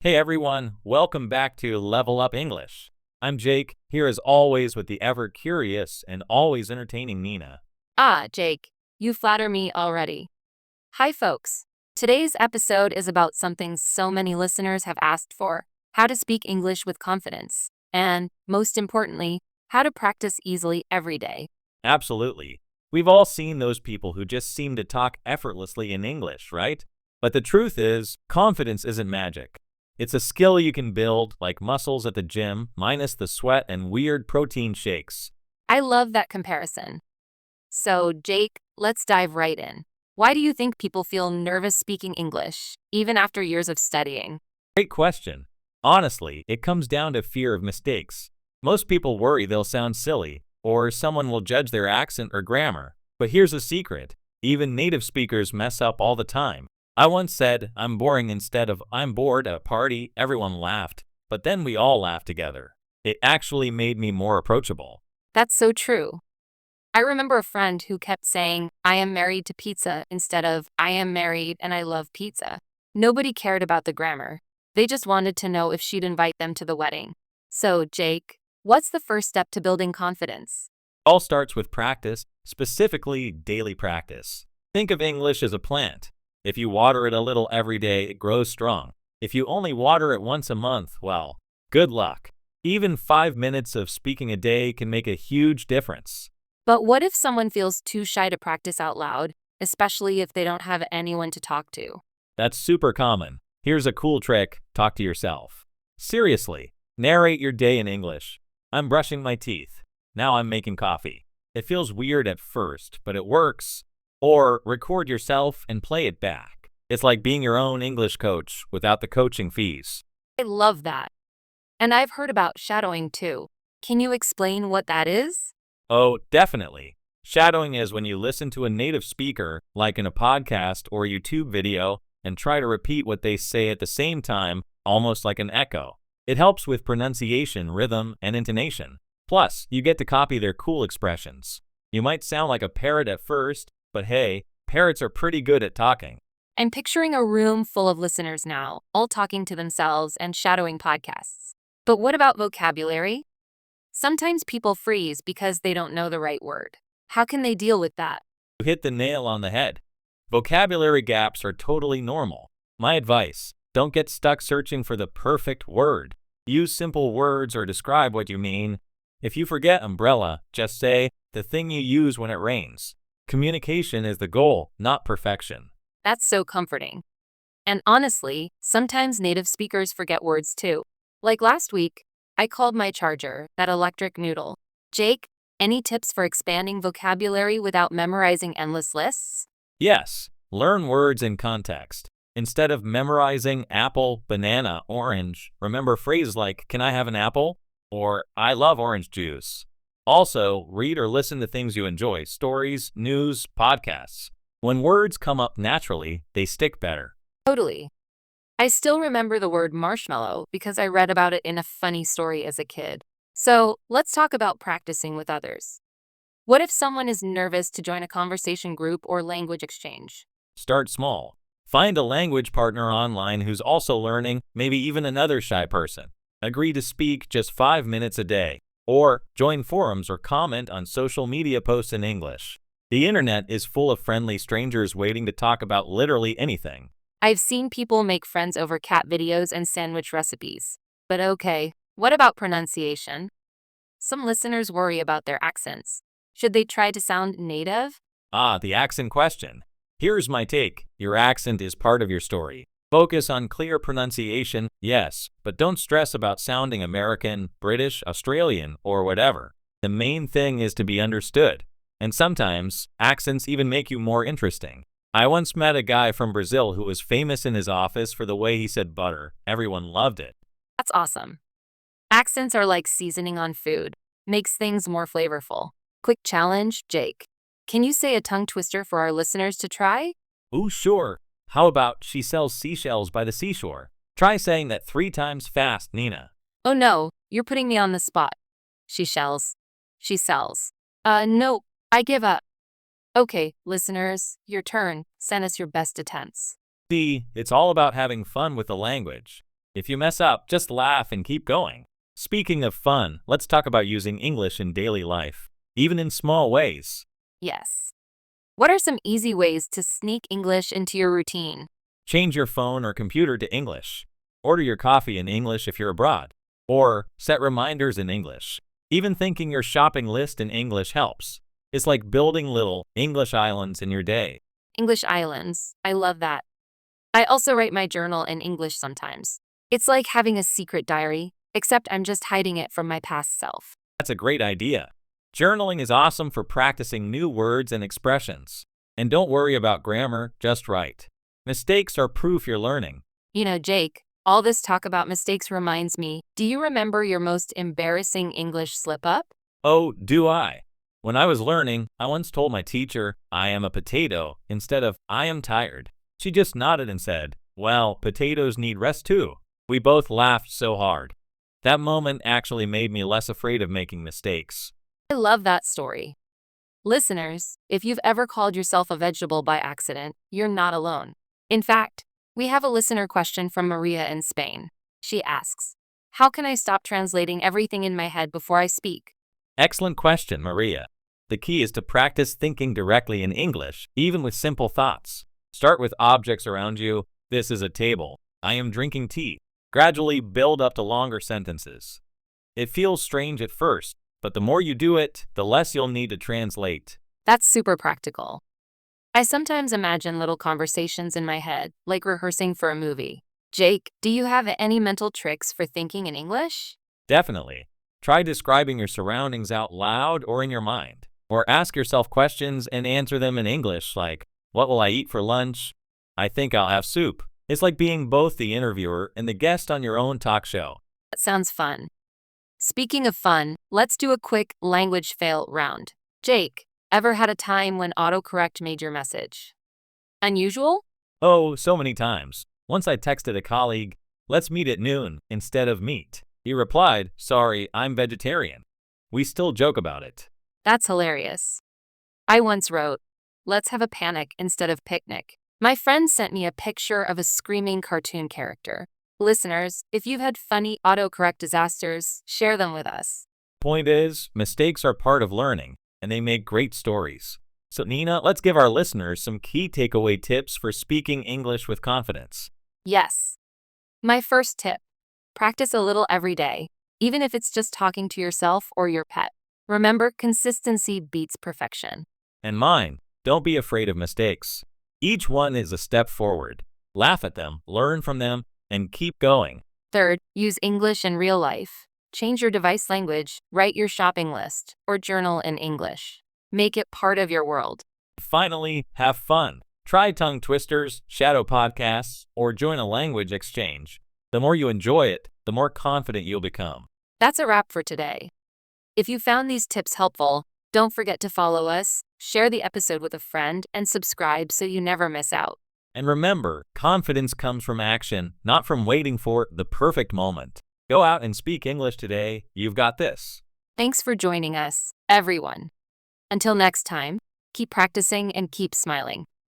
Hey everyone, welcome back to Level Up English. I'm Jake, here as always with the ever curious and always entertaining Nina. Ah, Jake, you flatter me already. Hi, folks. Today's episode is about something so many listeners have asked for: how to speak English with confidence. And, most importantly, how to practice easily every day. Absolutely. We've all seen those people who just seem to talk effortlessly in English, right? But the truth is, confidence isn't magic. It's a skill you can build like muscles at the gym, minus the sweat and weird protein shakes. I love that comparison. So, Jake, let's dive right in. Why do you think people feel nervous speaking English, even after years of studying? Great question. Honestly, it comes down to fear of mistakes. Most people worry they'll sound silly, or someone will judge their accent or grammar. But here's a secret. Even native speakers mess up all the time. I once said, I'm boring instead of I'm bored at a party. Everyone laughed, but then we all laughed together. It actually made me more approachable. That's so true. I remember a friend who kept saying, I am married to pizza instead of I am married and I love pizza. Nobody cared about the grammar. They just wanted to know if she'd invite them to the wedding. So, Jake, what's the first step to building confidence? All starts with practice, specifically daily practice. Think of English as a plant. If you water it a little every day, it grows strong. If you only water it once a month, well, good luck. Even 5 minutes of speaking a day can make a huge difference. But what if someone feels too shy to practice out loud, especially if they don't have anyone to talk to? That's super common. Here's a cool trick: talk to yourself. Seriously, narrate your day in English. I'm brushing my teeth. Now I'm making coffee. It feels weird at first, but it works. Or record yourself and play it back. It's like being your own English coach without the coaching fees. I love that. And I've heard about shadowing too. Can you explain what that is? Oh, definitely. Shadowing is when you listen to a native speaker, like in a podcast or a YouTube video, and try to repeat what they say at the same time, almost like an echo. It helps with pronunciation, rhythm, and intonation. Plus, you get to copy their cool expressions. You might sound like a parrot at first, but hey, parrots are pretty good at talking. I'm picturing a room full of listeners now, all talking to themselves and shadowing podcasts. But what about vocabulary? Sometimes people freeze because they don't know the right word. How can they deal with that? You hit the nail on the head. Vocabulary gaps are totally normal. My advice: don't get stuck searching for the perfect word. Use simple words or describe what you mean. If you forget umbrella, just say the thing you use when it rains. Communication is the goal, not perfection. That's so comforting. And honestly, sometimes native speakers forget words too. Like last week, I called my charger that electric noodle. Jake, any tips for expanding vocabulary without memorizing endless lists? Yes, learn words in context. Instead of memorizing apple, banana, orange, remember phrases like, can I have an apple? Or I love orange juice. Also, read or listen to things you enjoy: stories, news, podcasts. When words come up naturally, they stick better. Totally. I still remember the word marshmallow because I read about it in a funny story as a kid. So, let's talk about practicing with others. What if someone is nervous to join a conversation group or language exchange? Start small. Find a language partner online who's also learning, maybe even another shy person. Agree to speak just 5 minutes a day. Or join forums or comment on social media posts in English. The internet is full of friendly strangers waiting to talk about literally anything. I've seen people make friends over cat videos and sandwich recipes. But okay, what about pronunciation? Some listeners worry about their accents. Should they try to sound native? Ah, the accent question. Here's my take: your accent is part of your story. Focus on clear pronunciation, yes, but don't stress about sounding American, British, Australian, or whatever. The main thing is to be understood. And sometimes, accents even make you more interesting. I once met a guy from Brazil who was famous in his office for the way he said butter. Everyone loved it. That's awesome. Accents are like seasoning on food, makes things more flavorful. Quick challenge, Jake. Can you say a tongue twister for our listeners to try? Ooh, sure. How about she sells seashells by the seashore? Try saying that 3 times fast, Nina. Oh no, you're putting me on the spot. She shells. She sells. No, I give up. Okay, listeners, your turn. Send us your best attempts. See, it's all about having fun with the language. If you mess up, just laugh and keep going. Speaking of fun, let's talk about using English in daily life, even in small ways. Yes. What are some easy ways to sneak English into your routine? Change your phone or computer to English. Order your coffee in English if you're abroad. Or set reminders in English. Even thinking your shopping list in English helps. It's like building little English islands in your day. English islands. I love that. I also write my journal in English sometimes. It's like having a secret diary, except I'm just hiding it from my past self. That's a great idea. Journaling is awesome for practicing new words and expressions. And don't worry about grammar, just write. Mistakes are proof you're learning. You know, Jake, all this talk about mistakes reminds me, do you remember your most embarrassing English slip-up? Oh, do I? When I was learning, I once told my teacher, I am a potato, instead of, I am tired. She just nodded and said, well, potatoes need rest too. We both laughed so hard. That moment actually made me less afraid of making mistakes. I love that story. Listeners, if you've ever called yourself a vegetable by accident, you're not alone. In fact, we have a listener question from Maria in Spain. She asks, how can I stop translating everything in my head before I speak? Excellent question, Maria. The key is to practice thinking directly in English, even with simple thoughts. Start with objects around you. This is a table. I am drinking tea. Gradually build up to longer sentences. It feels strange at first, but the more you do it, the less you'll need to translate. That's super practical. I sometimes imagine little conversations in my head, like rehearsing for a movie. Jake, do you have any mental tricks for thinking in English? Definitely. Try describing your surroundings out loud or in your mind. Or ask yourself questions and answer them in English like, what will I eat for lunch? I think I'll have soup. It's like being both the interviewer and the guest on your own talk show. That sounds fun. Speaking of fun, let's do a quick language fail round. Jake, ever had a time when autocorrect made your message unusual? Oh, so many times. Once I texted a colleague, let's meet at noon instead of meet. He replied, sorry, I'm vegetarian. We still joke about it. That's hilarious. I once wrote, let's have a panic instead of picnic. My friend sent me a picture of a screaming cartoon character. Listeners, if you've had funny autocorrect disasters, share them with us. Point is, mistakes are part of learning, and they make great stories. So Nina, let's give our listeners some key takeaway tips for speaking English with confidence. Yes. My first tip, practice a little every day, even if it's just talking to yourself or your pet. Remember, consistency beats perfection. And mine, don't be afraid of mistakes. Each one is a step forward. Laugh at them, learn from them, and keep going. Third, use English in real life. Change your device language, write your shopping list, or journal in English. Make it part of your world. Finally, have fun. Try tongue twisters, shadow podcasts, or join a language exchange. The more you enjoy it, the more confident you'll become. That's a wrap for today. If you found these tips helpful, don't forget to follow us, share the episode with a friend, and subscribe so you never miss out. And remember, confidence comes from action, not from waiting for the perfect moment. Go out and speak English today. You've got this. Thanks for joining us, everyone. Until next time, keep practicing and keep smiling.